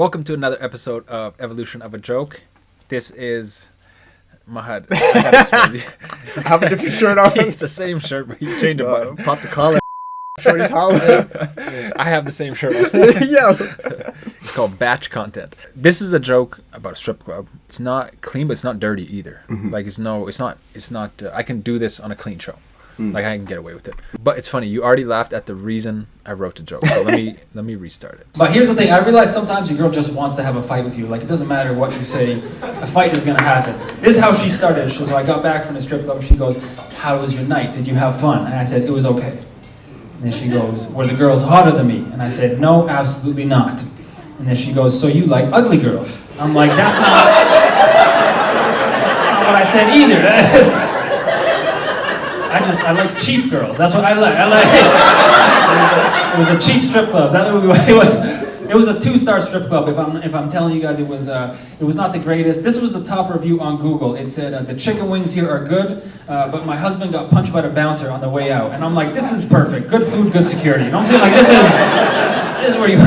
Welcome to another episode of Evolution of a Joke. This is Mahad. I have a different shirt on. It's the same shirt, but he changed a button. Pop the collar. Shorty's hollering. I have the same shirt on. Yeah. It's called Batch Content. This is a joke about a strip club. It's not clean, but it's not dirty either. Mm-hmm. Like it's not. I can do this on a clean show. Like I can get away with it. But it's funny. You already laughed at the reason I wrote the joke. So let me restart it. But here's the thing. I realize sometimes your girl just wants to have a fight with you. Like it doesn't matter what you say, a fight is gonna happen. This is how she started. So I got back from the strip club. She goes, "How was your night? Did you have fun?" And I said, "It was okay." And then she goes, "Were the girls hotter than me?" And I said, "No, absolutely not." And then she goes, "So you like ugly girls?" I'm like, that's not what I said either. I like cheap girls. That's what I like. It was a cheap strip club. That's what it was. It was a 2-star strip club. If I'm telling you guys, it was not the greatest. This was the top review on Google. It said the chicken wings here are good, but my husband got punched by the bouncer on the way out. And I'm like, this is perfect. Good food, good security. You know what I'm saying? Like this is where you.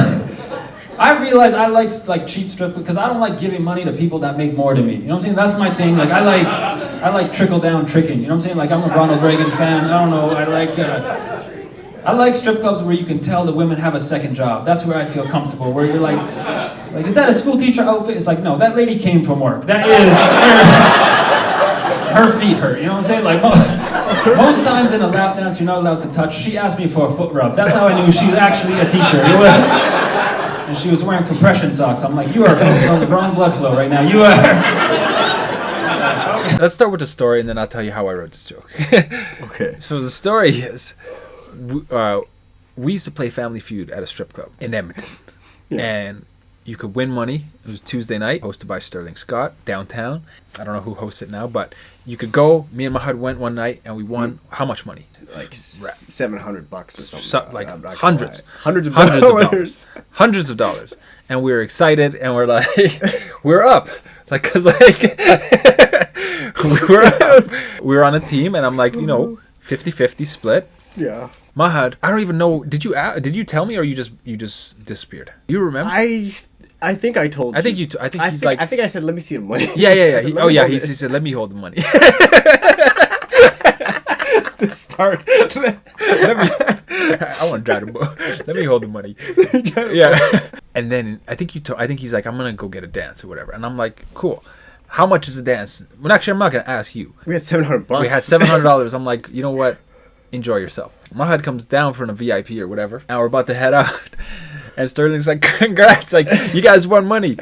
I realize I like cheap strip because I don't like giving money to people that make more than me. You know what I'm saying? That's my thing. Like I like trickle down tricking. You know what I'm saying? Like I'm a Ronald Reagan fan. I don't know. I like strip clubs where you can tell the women have a second job. That's where I feel comfortable. Where you're like, is that a school teacher outfit? It's like, no, that lady came from work. That is her feet hurt. You know what I'm saying? Like most times in a lap dance, you're not allowed to touch. She asked me for a foot rub. That's how I knew she was actually a teacher. And she was wearing compression socks. I'm like, you are focused on the wrong blood flow right now. You are. Let's start with the story, and then I'll tell you how I wrote this joke. Okay. So the story is, we used to play Family Feud at a strip club in Edmonton, and you could win money. It was Tuesday night, hosted by Sterling Scott, downtown. I don't know who hosts it now, but you could go. Me and Mahad went one night, and we won how much money? Like $700 or something. Like hundreds of dollars. Hundreds of dollars. And we were excited, and we're like, we're up. Like, cause like, we were up. We were on a team, and I'm like, 50-50 split. Yeah. Mahad, I don't even know. Did you tell me, or you just disappeared? Do you remember? I think I told you. I think I said, let me see the money. Yeah. He said, let me hold the money. To start. I want to drive the boat. Let me hold the money. Yeah. And then I think he's like, I'm gonna go get a dance or whatever. And I'm like, cool. How much is the dance? Well, actually, I'm not gonna ask you. We had $700. We had $700. I'm like, you know what? Enjoy yourself. Mahad comes down from a VIP or whatever, and we're about to head out. And Sterling's like, congrats, like, you guys won money.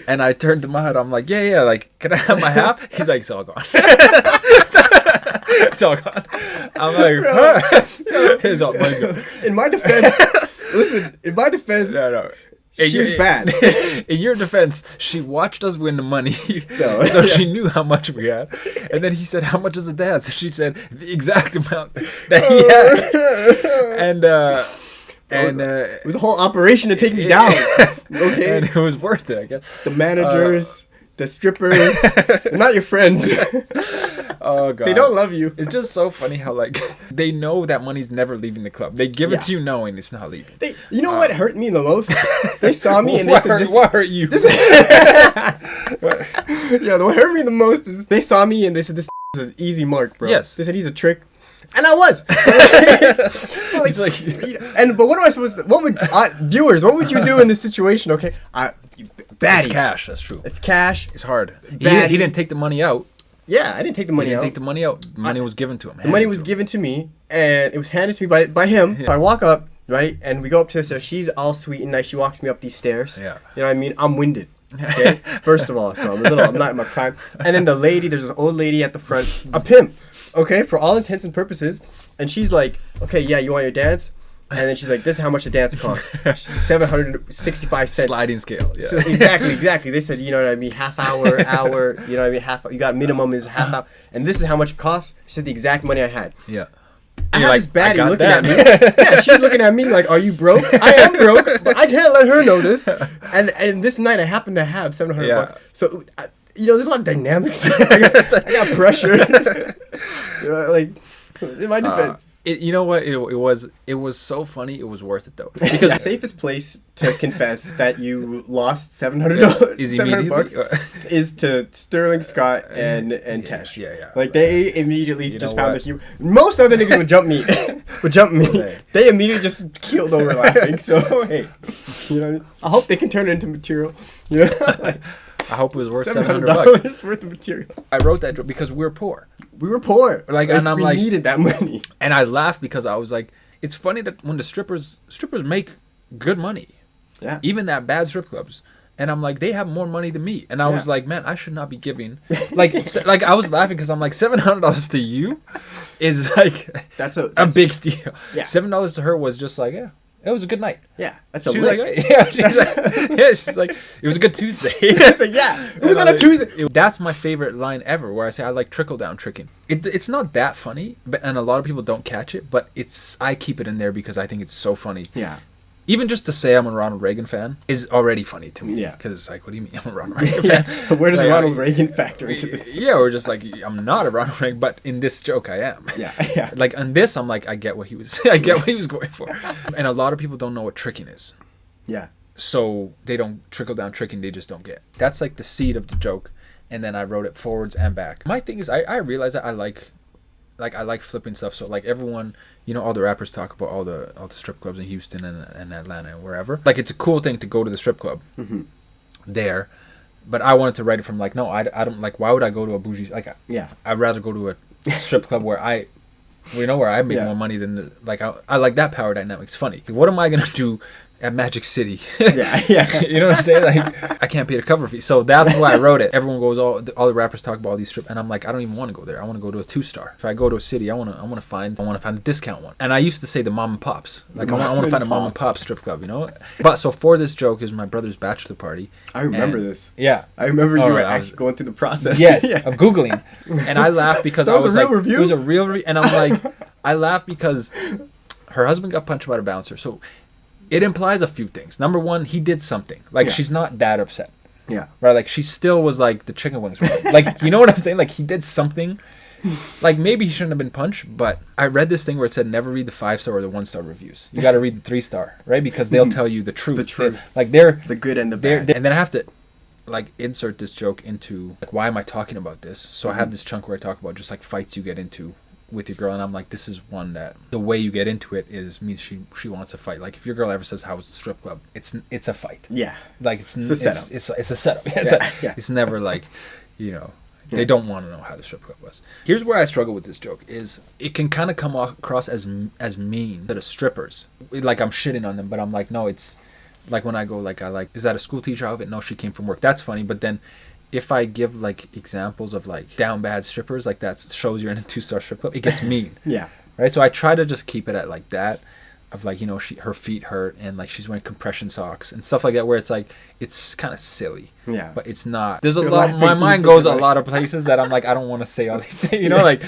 And I turned to Mahad, I'm like, yeah, like, can I have my half? He's like, it's all gone. It's all gone. I'm like, huh? It's all money's gone. In my defense, no. She was bad. In your defense, she watched us win the money, so she knew how much we had. And then he said, how much is the dance? And she said, the exact amount that he had. And it was a whole operation to take me down. Okay. And it was worth it, I guess. The managers, the strippers, they're not your friends. Oh God. They don't love you. It's just so funny how they know that money's never leaving the club. They give it to you knowing it's not leaving. You know what hurt me the most? They saw me and they said, "What hurt you?" What hurt me the most is they saw me and they said, "This is an easy mark, bro." Yes. They said he's a trick. And I was. But what am I supposed to? What would viewers? What would you do in this situation? Okay, It's cash. That's true. It's cash. It's hard. He didn't take the money out. Yeah, I didn't take the money out. Take the money out. The money was given to him. The money was given to me, and it was handed to me by him. Yeah. So I walk up, right, and we go up to the stairs. She's all sweet and nice. She walks me up these stairs. Yeah. You know what I mean? I'm winded. Okay. First of all, so I'm not in my prime. And then there's this old lady at the front, a pimp. Okay, for all intents and purposes. And she's like, okay, yeah, you want your dance? And then she's like, this is how much the dance costs. 765 cents. Sliding scale. Yeah. So exactly. They said, you know what I mean, half hour, you know what I mean, you got minimum is half hour. And this is how much it costs. She said the exact money I had. Yeah. I had this baddie looking at me. Yeah, she's looking at me like, are you broke? I am broke, but I can't let her know this. And this night I happen to have $700. So, there's a lot of dynamics. I got pressure. In my defense. You know what? It was so funny. It was worth it though. Because the safest place to confess that you lost $700 Is $700 is to Sterling Scott and Tesh. Yeah. Like they immediately You just know found what? the humor. Most other niggas would jump me. Right. They immediately just keeled over laughing. So hey, you know, I hope they can turn it into material. You know, like, I hope it was worth $700 worth of material. I wrote that joke because we're poor. We were poor. Like, and I'm we like- needed that money. And I laughed because I was like, it's funny that when the strippers make good money, Yeah. even at bad strip clubs. And I'm like, they have more money than me. And I was Yeah. like, man, I should not be giving. Like I was laughing because I'm like, $700 to you is like That's a that's- big deal. Yeah. $7 to her was just like, yeah, it was a good night. Yeah, that's a She was lick. like, yeah, she's like, it was a good Tuesday. It's like, yeah, it was on a Tuesday. That's my favorite line ever, where I say I like trickle down tricking. It's not that funny, and a lot of people don't catch it, but I keep it in there because I think it's so funny. Yeah. Even just to say I'm a Ronald Reagan fan is already funny to me. Yeah. Because it's like, what do you mean I'm a Ronald Reagan fan? Where does Like, Ronald Reagan factor into this? Yeah, or just like, I'm not a Ronald Reagan, but in this joke I am. Yeah. Like on this, I'm like, I get what he was going for. And a lot of people don't know what tricking is. Yeah. So they don't trickle down tricking, they just don't get. That's like the seed of the joke. And then I wrote it forwards and back. My thing is, I realize that I like flipping stuff. So like everyone, you know, all the rappers talk about all the strip clubs in Houston and Atlanta and wherever. Like it's a cool thing to go to the strip club there. But I wanted to write it from like, no, I don't like, why would I go to a bougie, like, Yeah. I'd rather go to a strip club where I make Yeah. more money than I like that power dynamic. It's funny. What am I gonna do at Magic City? Yeah. You know what I'm saying? Like, I can't pay the cover fee. So that's why I wrote it. Everyone goes, all the rappers talk about all these strip, and I'm like, I don't even want to go there. I want to go to a 2-star. If I go to a city, I want to find a discount one. And I used to say the mom and pops. Like, I want to find a mom and pop strip club, you know? But so for this joke, it was my brother's bachelor party. I remember And- this. Yeah. I remember Oh, you were I was- actually going through the process. Yes, Yeah. of Googling. And I laughed because That I was was a real like, review? it was a real and I'm like, I laughed because her husband got punched by a bouncer. So it implies a few things. Number one, he did something. Like, Yeah. she's not that upset. Yeah. Right? Like, she still was like, the chicken wings were like, you know what I'm saying? Like, he did something. Like, maybe he shouldn't have been punched, but I read this thing where it said never read the 5-star or the 1-star reviews. You got to read the 3-star, right? Because they'll tell you the truth. The truth. They're The good and the they're, bad. and then I have to like insert this joke into like, why am I talking about this? So I have this chunk where I talk about just like fights you get into with your girl, and I'm like, this is one that the way you get into it means she wants to fight. Like if your girl ever says how was the strip club, it's a fight. Yeah. Like it's a setup. It's a setup. Yeah. It's never like, you know. They don't want to know how the strip club was. Here's where I struggle with this joke: is it can kind of come across as mean to the strippers, like I'm shitting on them, but I'm like, no, it's like when I go like, is that a school teacher outfit? No, she came from work. That's funny, but then if I give like examples of like down bad strippers, like that shows you're in a 2-star strip club, it gets mean. Yeah. Right? So I try to just keep it at like that, of like, you know, her feet hurt and like she's wearing compression socks and stuff like that, where it's like, it's kind of silly. Yeah. But it's not. There's a You're lot. laughing, My you mind think goes a about it. lot of places that I'm like, I don't want to say all these things. You know, like,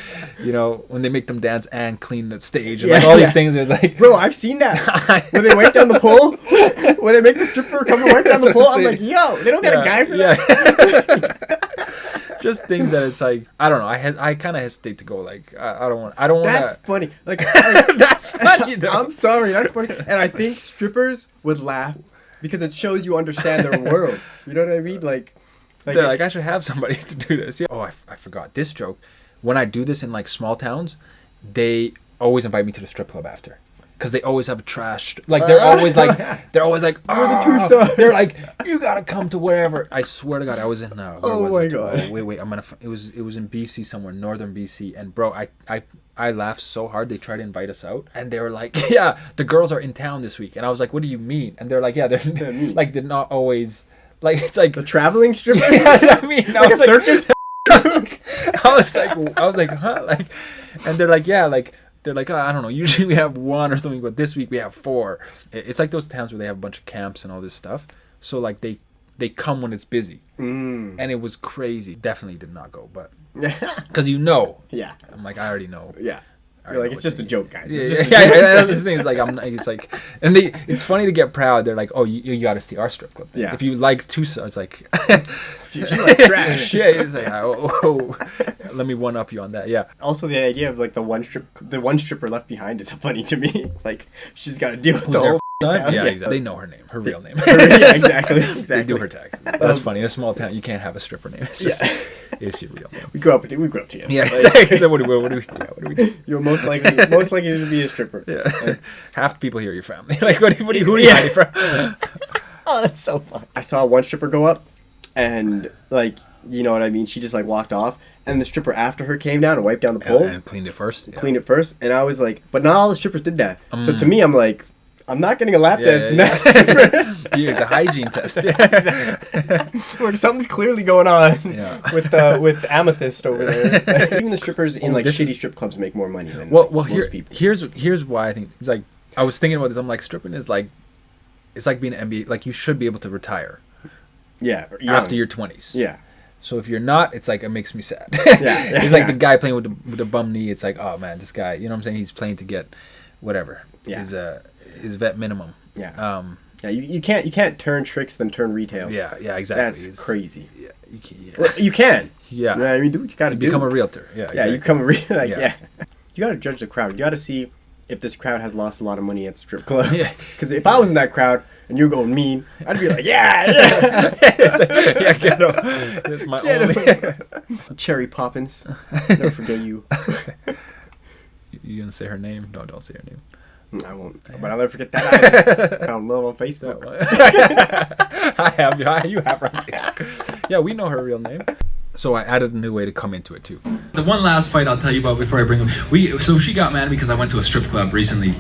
you know, when they make them dance and clean the stage and like Yeah, all yeah. these things. It's like, Bro, I've seen that. When they went down the pole, when they make the stripper come and work down That's the what pole, I'm I'm like, saying. yo, they don't got a guy for that? Just things that it's like, I don't know. I kind of hesitate to go like, I don't want. That's to. funny. Like, That's funny though. I'm sorry, that's funny. And I think strippers would laugh because it shows you understand their world. You know what I mean? Like They're like, I should have somebody to do this. Yeah. Oh, I forgot this joke. When I do this in like small towns, they always invite me to the strip club after. Because they always have a trash. Like they're always like, oh, the 2-star. they're like, you gotta come to wherever. I swear to God, I was in. Where Oh was my it? God. Oh, wait, I'm gonna. It was in BC somewhere, northern BC, and bro, I laughed so hard. They tried to invite us out, and they were like, yeah, the girls are in town this week, and I was like, what do you mean? And they're like, yeah, they're like, they're not always. Like it's like the traveling strippers? Yes, I mean, I Like a was like, circus? I was like, huh? Like, and they're like, yeah, like, they're like, oh, I don't know. Usually we have 1 or something, but this week we have 4. It's like those towns where they have a bunch of camps and all this stuff. So like they come when it's busy, and it was crazy. Definitely did not go, but because you know, Yeah. I'm like, I already know. Yeah. You're like, it's just a joke, guys. Yeah, It's just a yeah, joke. yeah, this thing is like it's like, and it's funny to get proud. They're like, oh, you got to see our strip club. Yeah. If you like Tucson, it's like, If you like trash. yeah, it's like, oh, let me one up you on that. Yeah. Also, the idea of like the one stripper left behind is funny to me. Like, she's got to deal with Who's the there whole time? town. Yeah, exactly. They know her name, her real name. Yeah, exactly. They Exactly. do her taxes. That's funny. In a small town, you can't have a stripper name. It's just, Yeah. it's your real name. We grew up together. Yeah, Like, exactly. So what do we do? you're most likely to be a stripper. Yeah. Half the people here are your family. Like, who are you Yeah. hiding from? Oh, that's so fun. I saw one stripper go up, and like, you know what I mean. She just like walked off, and the stripper after her came down and wiped down the pole, And cleaned it first. Yeah. cleaned it first, and I was like, but not all the strippers did that. So to me, I'm like, I'm not getting a lap Yeah, dance from yeah, that Yeah, the hygiene test. Yeah. stripper. Where something's clearly going on Yeah. with Amethyst over there. Even the strippers in Oh, like this shitty strip clubs make more money than Well, most here, people. here's why I think it's like I was thinking about this. I'm like, stripping is like, it's like being an NBA. Like, you should be able to retire Yeah, after your 20s. Yeah. So if you're not, it's like, it makes me sad. Yeah, It's like yeah. the guy playing with the bum knee. It's like, oh man, this guy. You know what I'm saying? He's playing to get whatever. Yeah. His vet minimum. Yeah. Yeah, you can't turn tricks then turn retail. Yeah, exactly. That's It's- crazy. Yeah, you can, yeah. Well, you can. Yeah. I mean, do what you gotta You do. become a realtor. Yeah, Yeah, exactly. you become a like Yeah. yeah. You gotta judge the crowd. You gotta see if this crowd has lost a lot of money at the strip club. Yeah. Because if I was in that crowd and you're going mean, I'd be like, yeah, yeah. It's like, yeah, get him. It's my Get only. him. Cherry Poppins. Never forget you. You gonna say her name? No, don't say her name. I won't. But I'll never forget that. I found love on Facebook. I have you have her on Facebook. Yeah, we know her real name. So I added a new way to come into it too. The one last fight I'll tell you about before I bring him. So she got mad because I went to a strip club recently,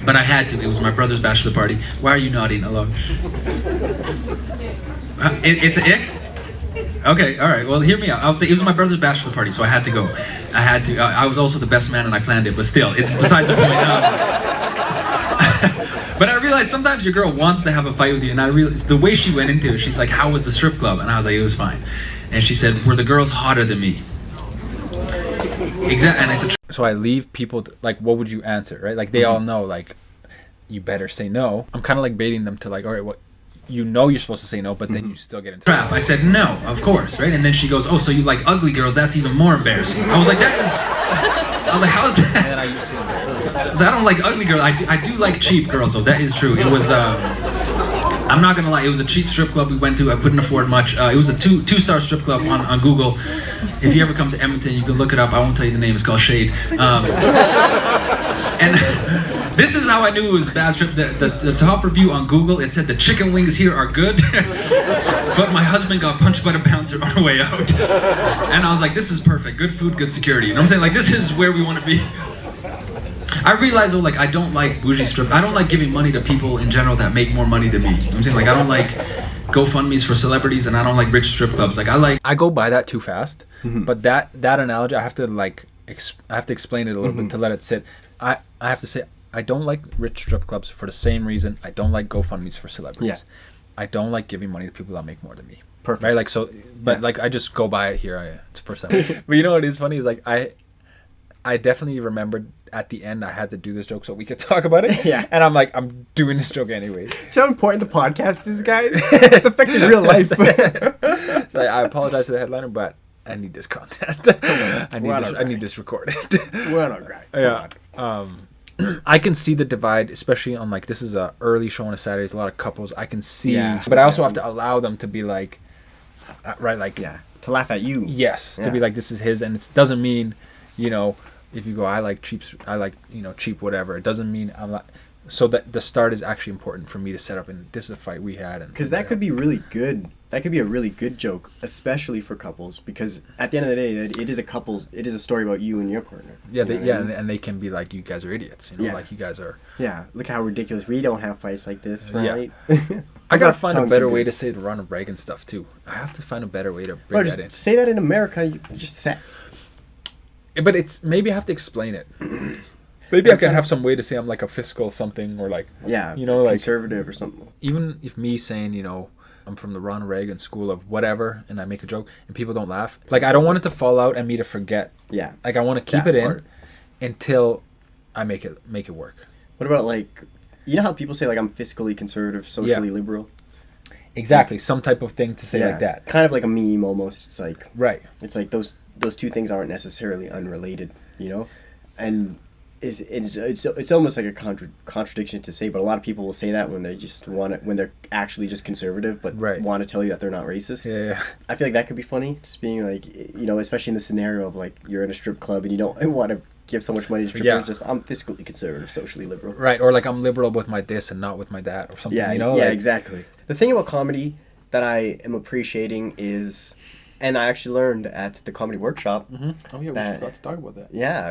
but I had to. It was my brother's bachelor party. Why are you nodding along? It's an ick. Okay, all right. Well, hear me out. I was it was my brother's bachelor party, so I had to go. I had to. I was also the best man, and I planned it. But still, it's besides the point. But I realized sometimes your girl wants to have a fight with you, and I realized the way she went into it. She's like, "How was the strip club?" And I was like, "It was fine." And she said, "Were the girls hotter than me?" Exactly. And I said, So I leave people like, what would you answer, right? Like they all know, like, you better say no. I'm kind of like baiting them to like, all right, what, you know, you're supposed to say no, but then you still get into "Trap." I said, "No, of course, right?" And then she goes, "Oh, so you like ugly girls? That's even more embarrassing." I was like, "That is." I was like, "How's that?" And then I used to. I don't like ugly girls. I do like cheap girls, though. That is true. It was. I'm not gonna lie. It was a cheap strip club we went to. I couldn't afford much. It was a two-star strip club on Google. If you ever come to Edmonton, you can look it up. I won't tell you the name. It's called Shade. And this is how I knew it was a bad strip. The top review on Google, it said the chicken wings here are good, but my husband got punched by the bouncer on the way out. And I was like, this is perfect. Good food, good security. You know what I'm saying? Like, this is where we want to be. I realize though, like, I don't like bougie strip. I don't like giving money to people in general that make more money than me. You know what I'm saying? Like, I don't like GoFundMe's for celebrities, and I don't like rich strip clubs. Like, I go by that too fast, but that analogy, I have to like, I have to explain it a little bit to let it sit. I have to say, I don't like rich strip clubs for the same reason I don't like GoFundMe's for celebrities. Yeah. I don't like giving money to people that make more than me. Perfect. Right? Like, so, but like, I just go by it here. It's the first time. But you know what is funny is like, I definitely remembered at the end I had to do this joke so we could talk about it. Yeah. And I'm like, I'm doing this joke anyways. See how important the podcast is, guys? It's affecting real life. So I apologize to the headliner, but I need this content. I need this recorded. We're not right. Yeah. I can see the divide, especially on like, this is a early show on a Saturday. There's a lot of couples. I can see, Yeah. but I also have to allow them to be like, right, like, Yeah. To laugh at you. yes, Yeah. to be like, this is his, and it doesn't mean, you know, if you go, I like cheap, you know, cheap whatever. It doesn't mean I'm not. So that the start is actually important for me to set up, and this is a fight we had, and Because that could be really good. That could be a really good joke, especially for couples. Because at the end of the day, it is a couple. It is a story about you and your partner. yeah, You know they, what yeah, I mean? and they can be like, you guys are idiots, you know, Yeah. like you guys are. Yeah. Look how ridiculous. We don't have fights like this, Yeah. right? I gotta find a Tongue better too way big. to say the Ronald Reagan stuff too. I have to find a better way to Bro, bring that in. just say that in America. You just say. But it's maybe I have to explain it. Maybe I can have some way to say I'm like a fiscal something, or like, Yeah. you know, like, conservative or something. even if me saying, you know, I'm from the Ronald Reagan school of whatever, and I make a joke and people don't laugh, like I don't want it to fall out and me to forget. Yeah. Like I want to keep That it in, part. until I make it work. What about like, you know how people say like I'm fiscally conservative, socially liberal? Exactly, some type of thing to say like that. Kind of like a meme almost. It's like Right. It's like those two things aren't necessarily unrelated, you know, and it's almost like a contradiction to say, but a lot of people will say that when they just want to, when they're actually just conservative, but want to tell you that they're not racist. Yeah. I feel like that could be funny, just being like, you know, especially in the scenario of like you're in a strip club and you don't want to give so much money to strippers. Yeah. Just I'm fiscally conservative, socially liberal. Right, or like I'm liberal with my this and not with my that, or something. Yeah, you know. Yeah, like, exactly. The thing about comedy that I am appreciating is, and I actually learned at the comedy workshop. Oh yeah, we forgot to talk about that. Yeah.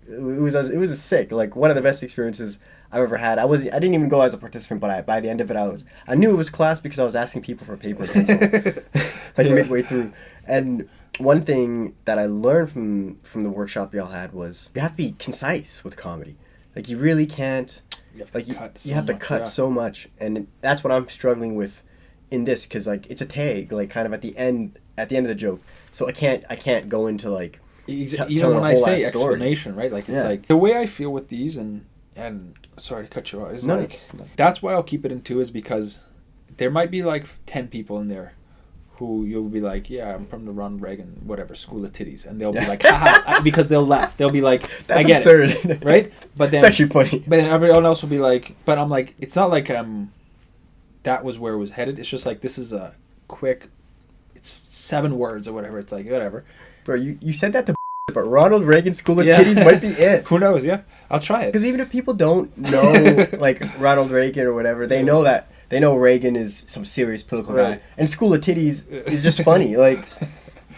It was sick. Like one of the best experiences I've ever had. I didn't even go as a participant, but by the end of it, I knew it was class because I was asking people for paper and pencil, like midway through. And one thing that I learned from the workshop y'all had was you have to be concise with comedy. Like you really can't. You have to cut. You have to cut so much, and that's what I'm struggling with in this, because like it's a tag, like kind of at the end of the joke. So I can't go into like even when I say explanation, right? Like it's like the way I feel with these, and sorry to cut you off, is like that's why I'll keep it in 2, is because there might be like 10 people in there who you'll be like, yeah, I'm from the Ronald Reagan whatever school of titties, and they'll be like, haha, because they'll laugh. They'll be like, that's I get absurd. It, right? But then it's actually funny. But then everyone else will be like, but I'm like, it's not like that was where it was headed. It's just like, this is a quick, it's 7 words or whatever. It's like, whatever. Bro, you said that to but Ronald Reagan School of Titties might be it. Who knows? Yeah, I'll try it. Because even if people don't know like Ronald Reagan or whatever, they know Reagan is some serious political guy, and School of Titties is just funny. Like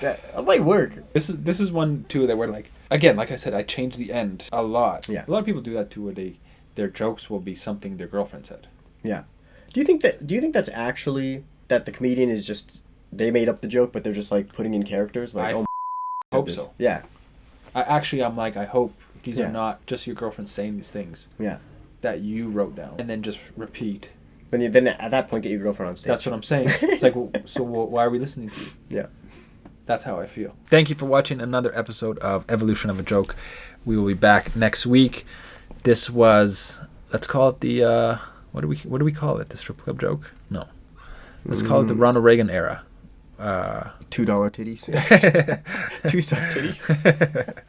that might work. This is one too that we're like, again, like I said, I changed the end a lot. Yeah, a lot of people do that too, where their jokes will be something their girlfriend said. Yeah. Do you think that's actually that the comedian is just they made up the joke, but they're just like putting in characters? Like, I hope so. Yeah. I'm like, I hope these are not just your girlfriend saying these things. Yeah. That you wrote down and then just repeat. Then at that point get your girlfriend on stage. That's what I'm saying. It's like, so why are we listening to you? Yeah. That's how I feel. Thank you for watching another episode of Evolution of a Joke. We will be back next week. This was, let's call it the what do we call it? The strip club joke? No. Let's call it the Ronald Reagan era. $2 titties. 2-star titties.